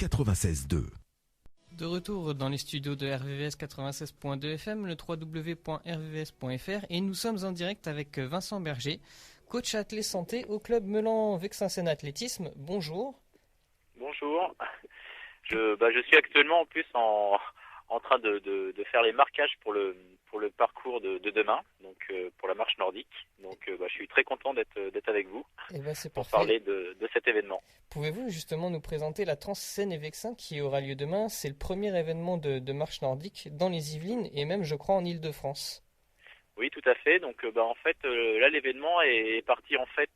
96.2. De retour dans les studios de RVVS 96.2 FM, le www.rvvs.fr, et nous sommes en direct avec Vincent Berger, coach athlète santé au club Meulan-Vexin Athlétisme. Bonjour. Bonjour. Je suis actuellement en plus en train de faire les marquages pour le parcours de demain, donc pour la marche nordique. Donc je suis très content d'être avec vous C'est pour parfait. parler de cet événement. Pouvez-vous justement nous présenter la Trans-Seine-et-Vexin qui aura lieu demain? C'est le premier événement de marche nordique dans les Yvelines et même je crois en Île-de-France. Oui, tout à fait. Donc en fait là l'événement est parti en fait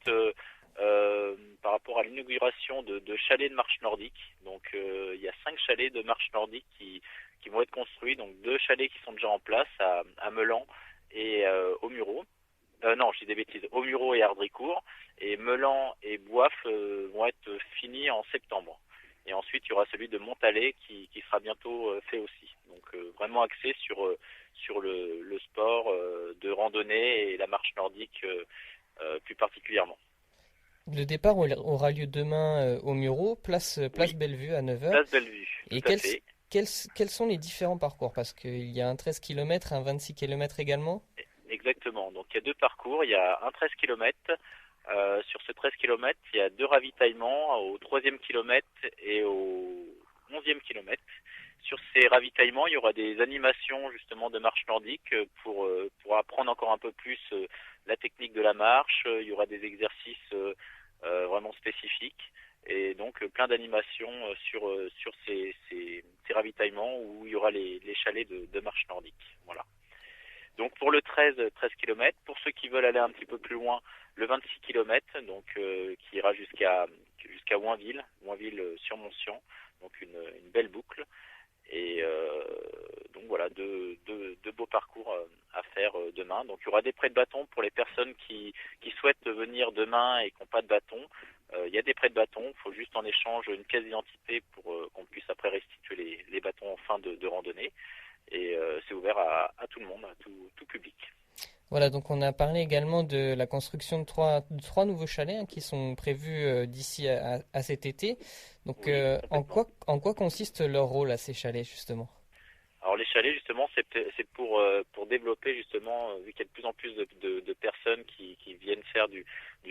par rapport à l'inauguration de chalets de marche nordique. Donc il y a 5 chalets de marche nordique qui vont être construits. Donc 2 chalets qui sont déjà en place à Meulan et au Mureau. Non, je dis des bêtises. Au Mureau et Ardricourt. Et Meulan et Boif vont être finis en septembre. Et ensuite, il y aura celui de Montalet qui sera bientôt fait aussi. Donc vraiment axé sur le sport de randonnée et la marche nordique plus particulièrement. Le départ aura lieu demain au Mureau, place Bellevue à 9h. Place Bellevue, Et tout à fait. quels sont les différents parcours? Parce qu'il y a un 13 km, un 26 km également. Exactement. Donc il y a 2 parcours. Il y a un 13 km. Sur ce 13 km, il y a 2 ravitaillements au 3e kilomètre et au 11e kilomètre. Sur ces ravitaillements, il y aura des animations justement de marche nordique pour apprendre encore un peu plus la technique de la marche. Il y aura des exercices vraiment spécifiques et donc plein d'animations sur ces ravitaillements où il y aura les chalets de marche nordique. Voilà. Donc pour le 13 km, pour ceux qui veulent aller un petit peu plus loin, le 26 km, donc qui ira jusqu'à Oinville sur Montsion, donc une belle boucle. Et donc voilà, deux beaux parcours à faire demain. Donc il y aura des prêts de bâton pour les personnes qui souhaitent venir demain et qui n'ont pas de bâton. Il y a des prêts de bâton, il faut juste en échange une pièce d'identité pour qu'on puisse après restituer les bâtons en fin de randonnée. Et c'est ouvert à tout le monde, à tout public. Voilà, donc on a parlé également de la construction de trois nouveaux chalets qui sont prévus d'ici à cet été. Donc Oui, en quoi consiste leur rôle à ces chalets justement? Alors les chalets justement c'est pour développer justement vu qu'il y a de plus en plus de personnes qui viennent faire du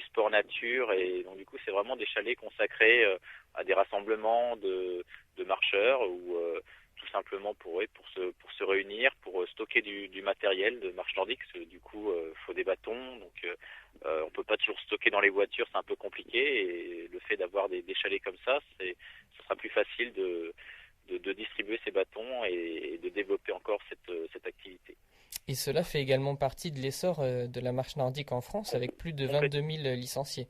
sport nature, et donc du coup c'est vraiment des chalets consacrés à des rassemblements de marcheurs ou tout simplement pour se réunir, pour stocker du matériel de marche nordique, parce que du coup faut des bâtons, donc on peut pas toujours stocker dans les voitures, c'est un peu compliqué, et le fait d'avoir des chalets comme ça, ce sera plus facile de distribuer ces bâtons et de développer encore cette activité. Et cela fait également partie de l'essor de la marche nordique en France avec plus de 22 000 licenciés.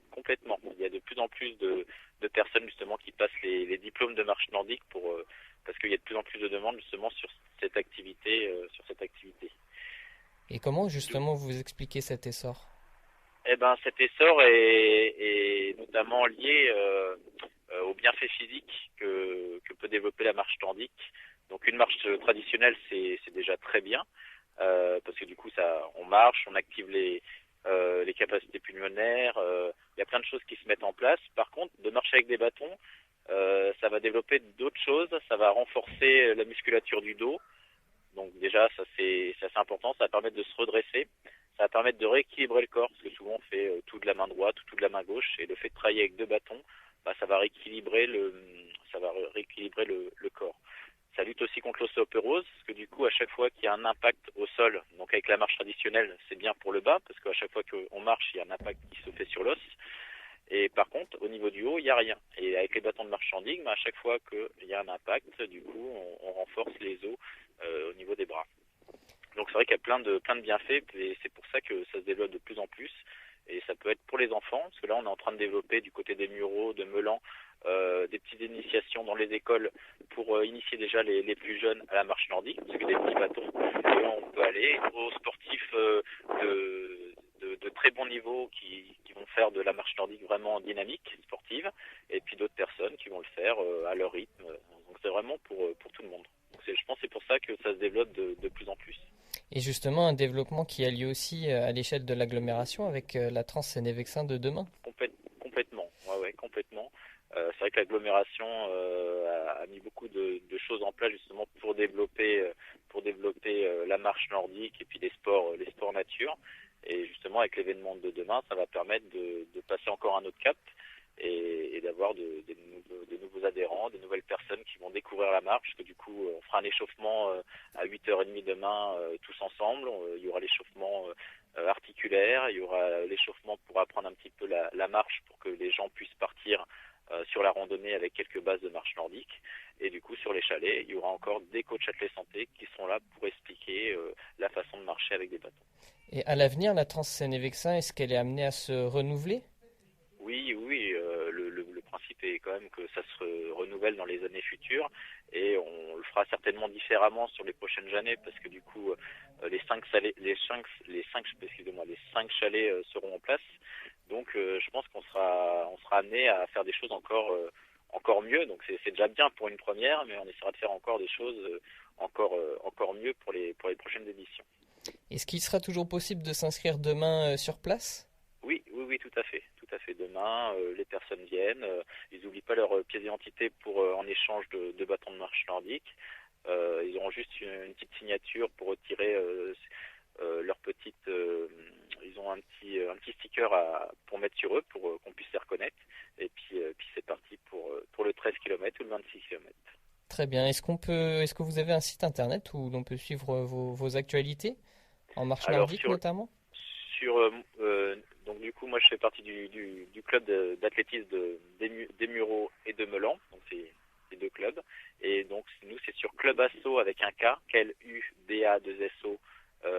Complètement. Il y a de plus en plus de personnes justement qui passent les diplômes de marche nordique parce qu'il y a de plus en plus de demandes justement sur cette activité. Et comment justement vous expliquez cet essor? Eh ben, cet essor est notamment lié aux bienfaits physiques que peut développer la marche nordique. Donc une marche traditionnelle, c'est déjà très bien parce que du coup on marche, on active les capacités pulmonaires. Il y a plein de choses qui se mettent en place. Par contre, de marcher avec des bâtons, ça va développer d'autres choses. Ça va renforcer la musculature du dos. Donc déjà, ça c'est assez important. Ça va permettre de se redresser. Ça va permettre de rééquilibrer le corps, parce que souvent on fait tout de la main droite ou tout de la main gauche, et le fait de travailler avec 2 bâtons, ça va rééquilibrer le corps. Ça lutte aussi contre l'ostéoporose, parce que du coup, à chaque fois qu'il y a un impact au sol, donc avec la marche traditionnelle, c'est bien pour le bas, parce qu'à chaque fois qu'on marche, il y a un impact qui se fait sur l'os. Et par contre, au niveau du haut, il n'y a rien. Et avec les bâtons de marche nordique, à chaque fois qu'il y a un impact, du coup, on renforce les os au niveau des bras. Donc c'est vrai qu'il y a plein de bienfaits, et c'est pour ça que ça se développe de plus en plus. Et ça peut être pour les enfants, parce que là on est en train de développer du côté des Mureaux, de Meulan, des petites initiations dans les écoles pour initier déjà les plus jeunes à la marche nordique, parce que des petits bâtons. Et on peut aller aux sportifs de très bon niveau qui vont faire de la marche nordique vraiment dynamique, sportive, et puis d'autres personnes qui vont le faire à leur rythme. Donc c'est vraiment pour tout le monde. Donc je pense que c'est pour ça que ça se développe de plus en plus. Et justement, un développement qui a lieu aussi à l'échelle de l'agglomération avec la Trans-Seine-et-Vexin de demain. Complètement, ouais, complètement. C'est vrai que l'agglomération a mis beaucoup de choses en place justement pour développer la marche nordique et puis les sports nature. Et justement avec l'événement de demain, ça va permettre de passer encore un autre cap et d'avoir de nouveaux adhérents, de nouvelles personnes qui vont découvrir la marche. Parce que du coup, on fera un échauffement à 8h30 demain tous ensemble. Il y aura l'échauffement articulaire, il y aura l'échauffement pour apprendre un petit peu la marche pour que les gens puissent partir sur la randonnée avec quelques bases de marche nordique. Et du coup, sur les chalets, il y aura encore des coachs athlètes santé qui sont là pour expliquer la façon de marcher avec des bâtons. Et à l'avenir, la Trans-Seine-et-Vexin, est-ce qu'elle est amenée à se renouveler? Oui, le principe est quand même que ça se renouvelle dans les années futures et on le fera certainement différemment sur les prochaines années parce que du coup les cinq chalets seront en place. Donc je pense qu'on sera amené à faire des choses encore mieux. Donc c'est déjà bien pour une première, mais on essaiera de faire encore des choses encore mieux pour les prochaines éditions. Est-ce qu'il sera toujours possible de s'inscrire demain sur place? Oui, tout à fait. Tout à fait. Demain, les personnes viennent, ils n'oublient pas leur pièce d'identité en échange de bâtons de marche nordique. Ils auront juste une petite signature pour retirer leur petite. Ils ont un petit sticker pour mettre sur eux pour qu'on puisse les reconnaître. Et puis c'est parti pour le 13 km ou le 26 km. Très bien. Est-ce que vous avez un site internet où l'on peut suivre vos actualités en marche nordique notamment? Donc du coup, moi je fais partie du club d'athlétisme des Mureaux et de Melan, donc c'est les deux clubs. Et donc nous c'est sur Club Asso avec un K, KLUBA2SO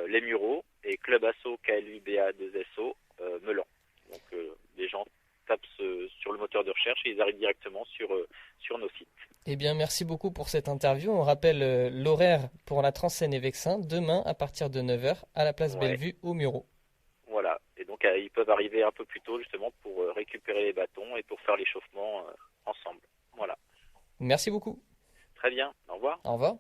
les Mureaux et Club Asso KLUBA2SO Melan. Donc les gens tapent sur le moteur de recherche et ils arrivent directement sur nos sites. Eh bien, merci beaucoup pour cette interview. On rappelle l'horaire pour la Trans-Seine-et-Vexin demain à partir de 9h à la place Bellevue aux Mureaux. Voilà, et donc ils peuvent arriver un peu plus tôt justement pour récupérer les bâtons et pour faire l'échauffement ensemble. Voilà. Merci beaucoup. Très bien, au revoir. Au revoir.